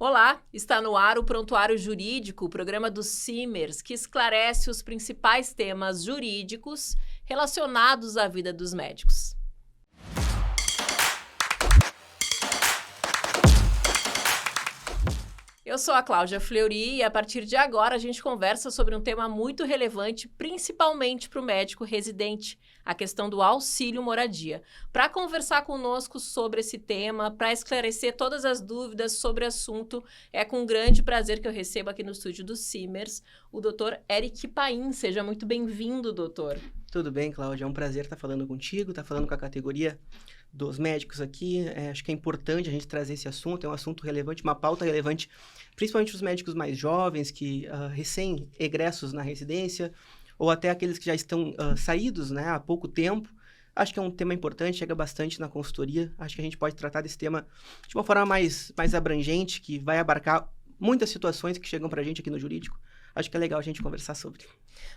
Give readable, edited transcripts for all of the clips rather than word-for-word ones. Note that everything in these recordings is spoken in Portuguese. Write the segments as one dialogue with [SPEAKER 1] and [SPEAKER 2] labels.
[SPEAKER 1] Olá, está no ar o Prontuário Jurídico, o programa do Simers, que esclarece os principais temas jurídicos relacionados à vida dos médicos. Eu sou a Cláudia Fleury e a partir de agora a gente conversa sobre um tema muito relevante, principalmente para o médico residente, a questão do auxílio moradia. Para conversar conosco sobre esse tema, para esclarecer todas as dúvidas sobre o assunto, é com grande prazer que eu recebo aqui no estúdio do Simers o Dr. Eric Paim. Seja muito bem-vindo, doutor.
[SPEAKER 2] Tudo bem, Cláudia? É um prazer estar falando contigo, estar falando com a categoria dos médicos aqui. Acho que é importante a gente trazer esse assunto, é um assunto relevante, uma pauta relevante, principalmente os médicos mais jovens, que recém-egressos na residência, ou até aqueles que já estão saídos, né, há pouco tempo. Acho que é um tema importante, chega bastante na consultoria. Acho que a gente pode tratar desse tema de uma forma mais abrangente, que vai abarcar muitas situações que chegam para a gente aqui no jurídico. Acho que é legal a gente conversar sobre.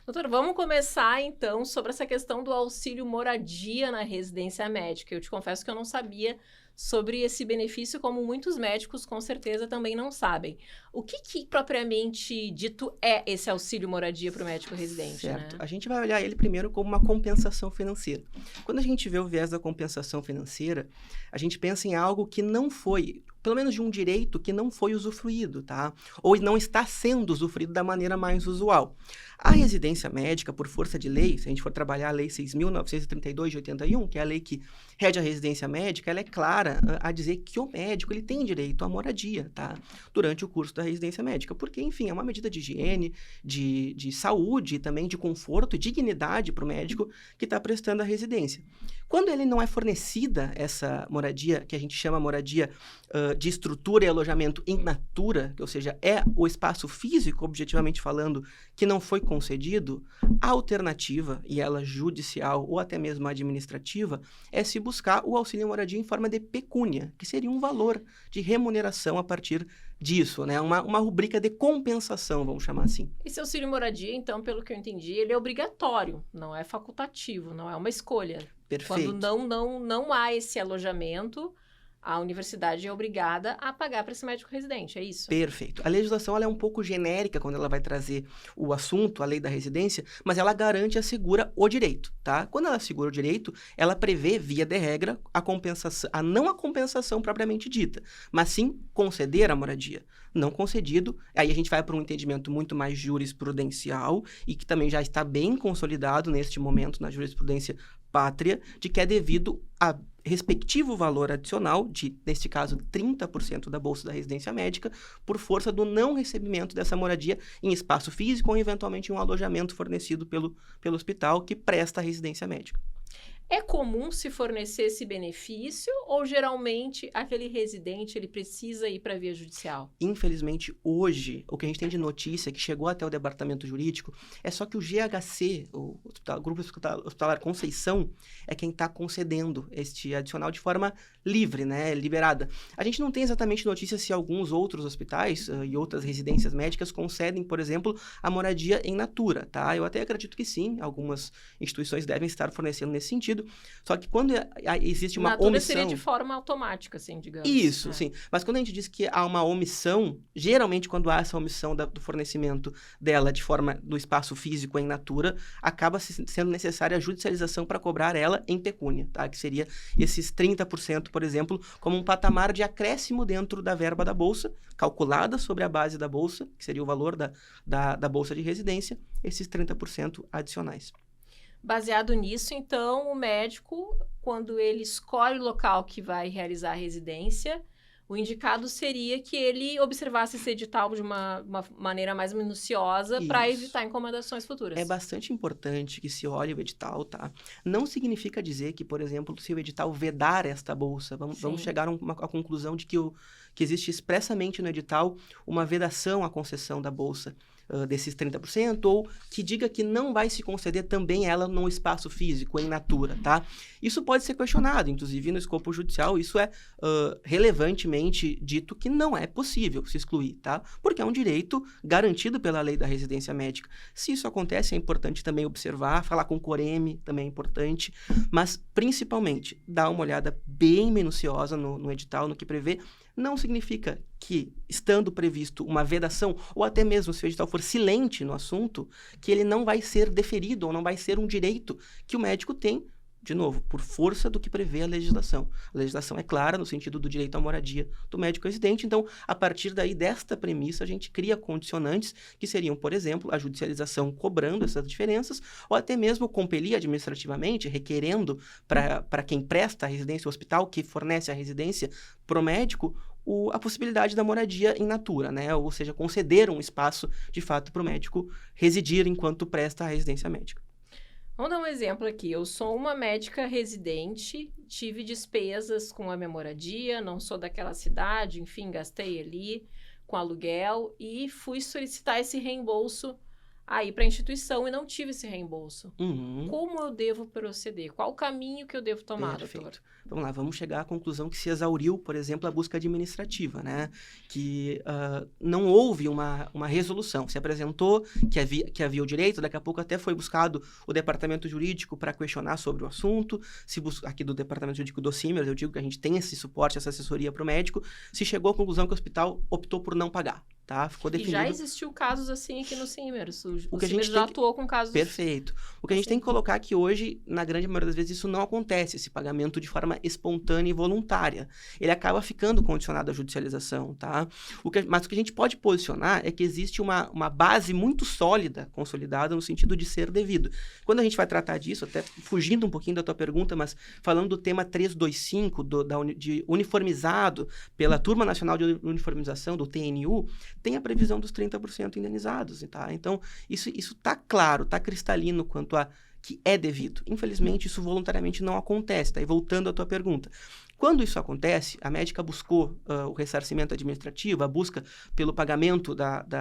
[SPEAKER 1] Doutor, vamos começar, então, sobre essa questão do auxílio moradia na residência médica. Eu te confesso que eu não sabia sobre esse benefício, como muitos médicos, com certeza, também não sabem. O que propriamente dito, é esse auxílio moradia para o médico residente?
[SPEAKER 2] Certo.
[SPEAKER 1] Né?
[SPEAKER 2] A gente vai olhar ele primeiro como uma compensação financeira. Quando a gente vê o viés da compensação financeira, a gente pensa em algo que não foi, pelo menos de um direito que não foi usufruído, tá? Ou não está sendo usufruído da maneira mais usual. A residência médica, por força de lei, se a gente for trabalhar a Lei 6.932 de 81, que é a lei que rege a residência médica, ela é clara a dizer que o médico ele tem direito à moradia, tá? Durante o curso da residência médica. Porque, enfim, é uma medida de higiene, de saúde, também de conforto e dignidade para o médico que está prestando a residência. Quando ele não é fornecida essa moradia, que a gente chama moradia de estrutura e alojamento in natura, ou seja, é o espaço físico, objetivamente falando, que não foi concedido, a alternativa, e ela judicial ou até mesmo administrativa, é se buscar o auxílio moradia em forma de pecúnia, que seria um valor de remuneração a partir disso, né? Uma rubrica de compensação, vamos chamar assim.
[SPEAKER 1] Esse auxílio moradia, então, pelo que eu entendi, ele é obrigatório, não é facultativo, não é uma escolha.
[SPEAKER 2] Perfeito.
[SPEAKER 1] Quando não há esse alojamento, a universidade é obrigada a pagar para esse médico residente, é isso?
[SPEAKER 2] Perfeito. A legislação ela é um pouco genérica quando ela vai trazer o assunto, a lei da residência, mas ela garante e assegura o direito, tá? Quando ela assegura o direito, ela prevê, via de regra, não a compensação propriamente dita, mas sim conceder a moradia. Não concedido, aí a gente vai para um entendimento muito mais jurisprudencial e que também já está bem consolidado neste momento na jurisprudência pátria, de que é devido a respectivo valor adicional de, neste caso, 30% da bolsa da residência médica, por força do não recebimento dessa moradia em espaço físico ou, eventualmente, em um alojamento fornecido pelo hospital que presta a residência médica.
[SPEAKER 1] É comum se fornecer esse benefício ou, geralmente, aquele residente ele precisa ir para a via judicial?
[SPEAKER 2] Infelizmente, hoje, o que a gente tem de notícia que chegou até o departamento jurídico é só que o GHC, o Grupo Hospitalar Conceição, é quem está concedendo este adicional de forma livre, né, liberada. A gente não tem exatamente notícia se alguns outros hospitais e outras residências médicas concedem, por exemplo, a moradia em natura, tá? Eu até acredito que sim, algumas instituições devem estar fornecendo nesse sentido. Só que quando existe uma
[SPEAKER 1] natura
[SPEAKER 2] omissão...
[SPEAKER 1] seria de forma automática, assim, digamos.
[SPEAKER 2] Isso, sim. Mas quando a gente diz que há uma omissão, geralmente quando há essa omissão do fornecimento dela de forma do espaço físico em natura, acaba sendo necessária a judicialização para cobrar ela em pecúnia, tá? Que seria esses 30%, por exemplo, como um patamar de acréscimo dentro da verba da bolsa, calculada sobre a base da bolsa, que seria o valor da bolsa de residência, esses 30% adicionais.
[SPEAKER 1] Baseado nisso, então, o médico, quando ele escolhe o local que vai realizar a residência, o indicado seria que ele observasse esse edital de uma maneira mais minuciosa para evitar encomendações futuras.
[SPEAKER 2] É bastante importante que se olhe o edital, tá? Não significa dizer que, por exemplo, se o edital vedar esta bolsa, vamos chegar à conclusão de que existe expressamente no edital uma vedação à concessão da bolsa. Desses 30%, ou que diga que não vai se conceder também ela num espaço físico, em natura, tá? Isso pode ser questionado, inclusive no escopo judicial, isso é relevantemente dito que não é possível se excluir, tá? Porque é um direito garantido pela lei da residência médica. Se isso acontece, é importante também observar, falar com o COREME também é importante, mas principalmente dar uma olhada bem minuciosa no edital, no que prevê, não significa que, estando previsto uma vedação, ou até mesmo se o edital for silente no assunto, que ele não vai ser deferido ou não vai ser um direito que o médico tem, de novo, por força do que prevê a legislação. A legislação é clara no sentido do direito à moradia do médico residente, então, a partir daí, desta premissa, a gente cria condicionantes que seriam, por exemplo, a judicialização cobrando essas diferenças, ou até mesmo compelir administrativamente, requerendo para quem presta a residência, o hospital que fornece a residência para o médico, a possibilidade da moradia in natura, né? Ou seja, conceder um espaço, de fato, para o médico residir enquanto presta a residência médica.
[SPEAKER 1] Vamos dar um exemplo aqui. Eu sou uma médica residente, tive despesas com a minha moradia, não sou daquela cidade, enfim, gastei ali com aluguel e fui solicitar esse reembolso aí para a instituição e não tive esse reembolso.
[SPEAKER 2] Uhum.
[SPEAKER 1] Como eu devo proceder? Qual o caminho que eu devo tomar, doutor?
[SPEAKER 2] Vamos lá, vamos chegar à conclusão que se exauriu, por exemplo, a busca administrativa, né? Que não houve uma resolução. Se apresentou que havia o direito, daqui a pouco até foi buscado o departamento jurídico para questionar sobre o assunto. Aqui do departamento jurídico do Simers, eu digo que a gente tem esse suporte, essa assessoria para o médico. Se chegou à conclusão que o hospital optou por não pagar. Tá? Ficou definido.
[SPEAKER 1] E já existiu casos assim aqui no Simers. O Simers já atuou com casos...
[SPEAKER 2] Perfeito. O que a gente tem que colocar é que hoje, na grande maioria das vezes, isso não acontece, esse pagamento de forma espontânea e voluntária. Ele acaba ficando condicionado à judicialização, tá? Mas o que a gente pode posicionar é que existe uma base muito sólida, consolidada, no sentido de ser devido. Quando a gente vai tratar disso, até fugindo um pouquinho da tua pergunta, mas falando do tema 325, de uniformizado pela Turma Nacional de Uniformização, do TNU, tem a previsão dos 30% indenizados, tá? Então, isso está claro, está cristalino quanto a que é devido. Infelizmente, isso voluntariamente não acontece, tá? E voltando à tua pergunta. Quando isso acontece, a médica buscou o ressarcimento administrativo, a busca pelo pagamento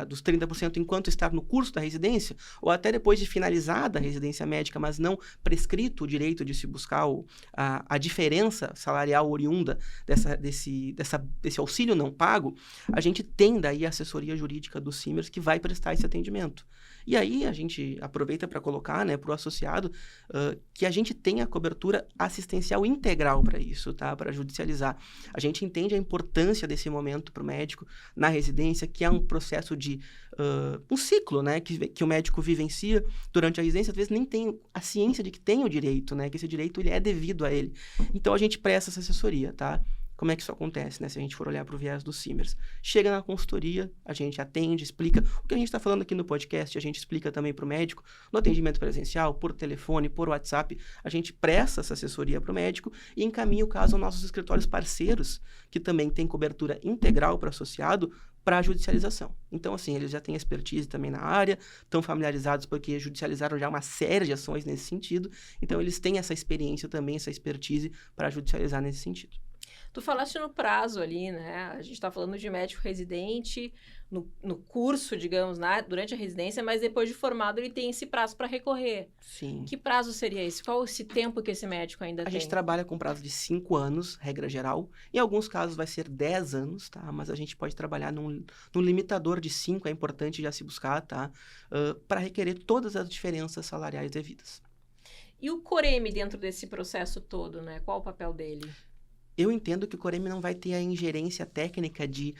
[SPEAKER 2] dos 30% enquanto está no curso da residência, ou até depois de finalizada a residência médica, mas não prescrito o direito de se buscar a diferença salarial oriunda desse auxílio não pago, a gente tem daí a assessoria jurídica do Simers que vai prestar esse atendimento. E aí a gente aproveita para colocar, né, para o associado que a gente tem a cobertura assistencial integral para isso, tá? Para judicializar. A gente entende a importância desse momento para o médico na residência, que é um processo de um ciclo, né, que o médico vivencia durante a residência, às vezes nem tem a ciência de que tem o direito, né, que esse direito ele é devido a ele. Então a gente presta essa assessoria, tá? Como é que isso acontece, né? Se a gente for olhar para o viés dos Simers. Chega na consultoria, a gente atende, explica o que a gente está falando aqui no podcast, a gente explica também para o médico, no atendimento presencial, por telefone, por WhatsApp, a gente presta essa assessoria para o médico e encaminha o caso aos nossos escritórios parceiros, que também têm cobertura integral para o associado, para a judicialização. Então, assim, eles já têm expertise também na área, estão familiarizados porque judicializaram já uma série de ações nesse sentido, então eles têm essa experiência também, essa expertise para judicializar nesse sentido.
[SPEAKER 1] Tu falaste no prazo ali, né? A gente está falando de médico residente no curso, digamos, durante a residência, mas depois de formado ele tem esse prazo para recorrer.
[SPEAKER 2] Sim.
[SPEAKER 1] Que prazo seria esse? Qual esse tempo que esse médico ainda tem?
[SPEAKER 2] A gente trabalha com prazo de 5 anos, regra geral. Em alguns casos vai ser 10 anos, tá? Mas a gente pode trabalhar num limitador de 5, é importante já se buscar, tá? Para requerer todas as diferenças salariais devidas.
[SPEAKER 1] E o Coreme dentro desse processo todo, né? Qual o papel dele?
[SPEAKER 2] Eu entendo que o Coreme não vai ter a ingerência técnica de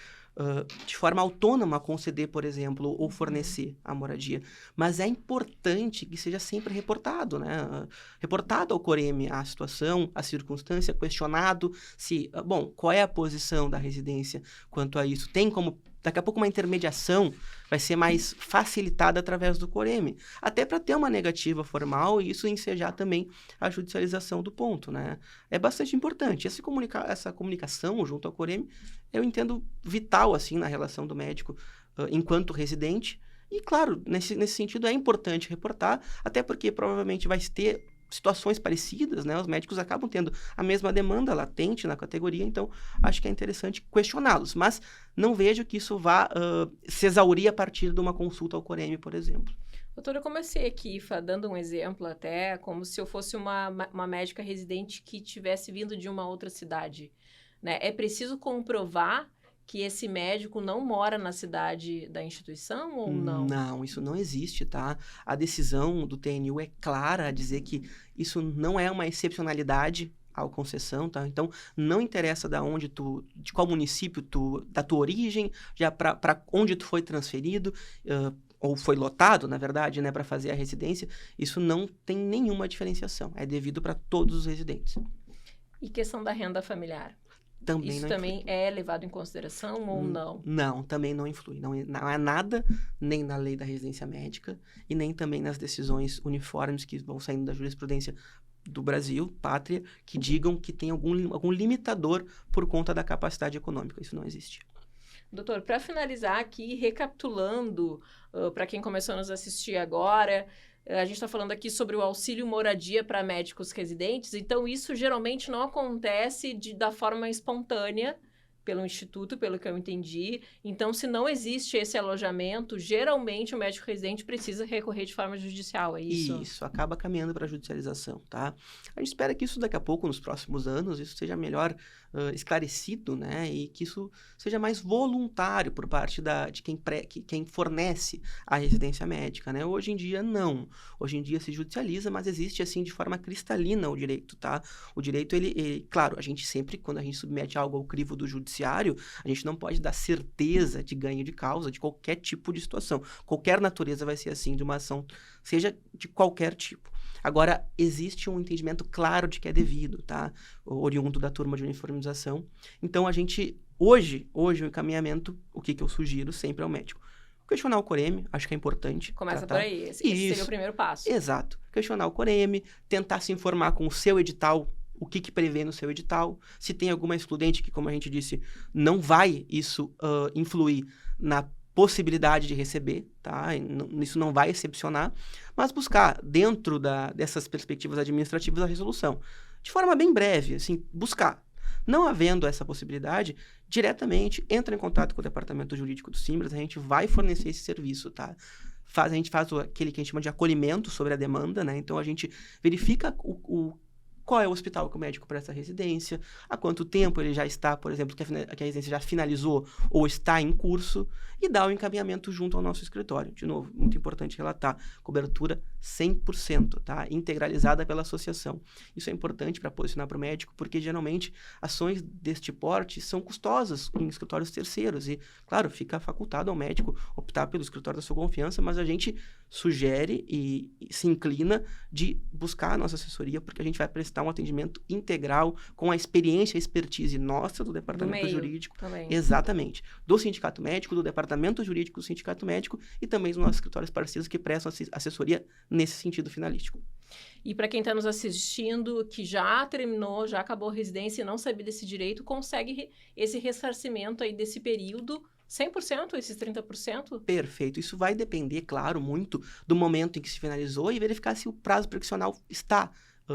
[SPEAKER 2] forma autônoma conceder, por exemplo, ou fornecer a moradia. Mas é importante que seja sempre reportado, né? Reportado ao Coreme a situação, a circunstância, questionado se, qual é a posição da residência quanto a isso. Tem como, daqui a pouco, uma intermediação vai ser mais facilitada através do Coreme, até para ter uma negativa formal e isso ensejar também a judicialização do ponto, né? É bastante importante. Essa comunicação junto ao Coreme, eu entendo vital, assim, na relação do médico enquanto residente. E, claro, nesse sentido é importante reportar, até porque provavelmente vai ter situações parecidas, né? Os médicos acabam tendo a mesma demanda latente na categoria, então acho que é interessante questioná-los, mas não vejo que isso vá se exaurir a partir de uma consulta ao Coreme, por exemplo.
[SPEAKER 1] Doutora, eu comecei aqui dando um exemplo até, como se eu fosse uma médica residente que tivesse vindo de uma outra cidade, né? É preciso comprovar que esse médico não mora na cidade da instituição ou não?
[SPEAKER 2] Não, isso não existe, tá? A decisão do TNU é clara a dizer que isso não é uma excepcionalidade à concessão, tá? Então, não interessa de qual município da tua origem, já para onde tu foi transferido, ou foi lotado, na verdade, né, para fazer a residência, isso não tem nenhuma diferenciação. É devido para todos os residentes.
[SPEAKER 1] E questão da renda familiar?
[SPEAKER 2] Também
[SPEAKER 1] isso
[SPEAKER 2] não
[SPEAKER 1] também
[SPEAKER 2] influi.
[SPEAKER 1] é levado em consideração ou não?
[SPEAKER 2] Não, também não influi. Não é nada, nem na lei da residência médica, e nem também nas decisões uniformes que vão saindo da jurisprudência do Brasil, pátria, que digam que tem algum limitador por conta da capacidade econômica. Isso não existe.
[SPEAKER 1] Doutor, para finalizar aqui, recapitulando, para quem começou a nos assistir agora, a gente está falando aqui sobre o auxílio moradia para médicos residentes, então isso geralmente não acontece da forma espontânea pelo Instituto, pelo que eu entendi. Então, se não existe esse alojamento, geralmente o médico residente precisa recorrer de forma judicial, é isso?
[SPEAKER 2] Isso, acaba caminhando para a judicialização, tá? A gente espera que isso daqui a pouco, nos próximos anos, isso seja melhor esclarecido, né? E que isso seja mais voluntário por parte de quem fornece a residência médica, né? Hoje em dia, não. Hoje em dia se judicializa, mas existe, assim, de forma cristalina o direito, tá? O direito, claro, a gente sempre, quando a gente submete algo ao crivo do judiciário, a gente não pode dar certeza de ganho de causa de qualquer tipo de situação. Qualquer natureza vai ser assim de uma ação, seja de qualquer tipo. Agora, existe um entendimento claro de que é devido, tá? Oriundo da turma de uniformização. Então, a gente, hoje o encaminhamento, o que eu sugiro sempre ao médico? Questionar o COREME, acho que é importante.
[SPEAKER 1] Começa por aí, esse seria o primeiro passo.
[SPEAKER 2] Exato. Questionar o COREME, tentar se informar com o seu edital, o que prevê no seu edital, se tem alguma excludente que, como a gente disse, não vai isso influir na possibilidade de receber, tá? Isso não vai excepcionar, mas buscar, dentro dessas perspectivas administrativas, a resolução. De forma bem breve, assim, buscar. Não havendo essa possibilidade, diretamente entra em contato com o departamento jurídico do Simbras, a gente vai fornecer esse serviço, tá? A gente faz aquele que a gente chama de acolhimento sobre a demanda, né? Então, a gente verifica qual é o hospital que o médico presta residência, há quanto tempo ele já está, por exemplo, que a residência já finalizou ou está em curso, e dá o encaminhamento junto ao nosso escritório. De novo, muito importante relatar, cobertura 100%, tá? Integralizada pela associação. Isso é importante para posicionar para o médico, porque geralmente ações deste porte são custosas em escritórios terceiros, e, claro, fica facultado ao médico optar pelo escritório da sua confiança, mas a gente sugere e se inclina de buscar a nossa assessoria, porque a gente vai prestar um atendimento integral com a experiência e expertise nossa do departamento jurídico.
[SPEAKER 1] Também.
[SPEAKER 2] Exatamente. Do sindicato médico, do departamento jurídico do sindicato médico e também dos nossos escritórios parceiros que prestam assessoria nesse sentido finalístico.
[SPEAKER 1] E para quem está nos assistindo, que já terminou, já acabou a residência e não sabe desse direito, consegue esse ressarcimento aí desse período 100%, esses 30%?
[SPEAKER 2] Perfeito. Isso vai depender, claro, muito do momento em que se finalizou e verificar se o prazo prescricional está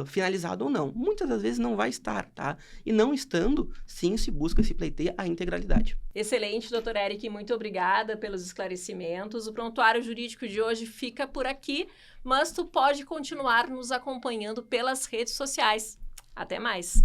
[SPEAKER 2] finalizado ou não. Muitas das vezes não vai estar, tá? E não estando, sim, se busca, se pleiteia a integralidade.
[SPEAKER 1] Excelente, doutor Eric. Muito obrigada pelos esclarecimentos. O Prontuário Jurídico de hoje fica por aqui, mas tu pode continuar nos acompanhando pelas redes sociais. Até mais!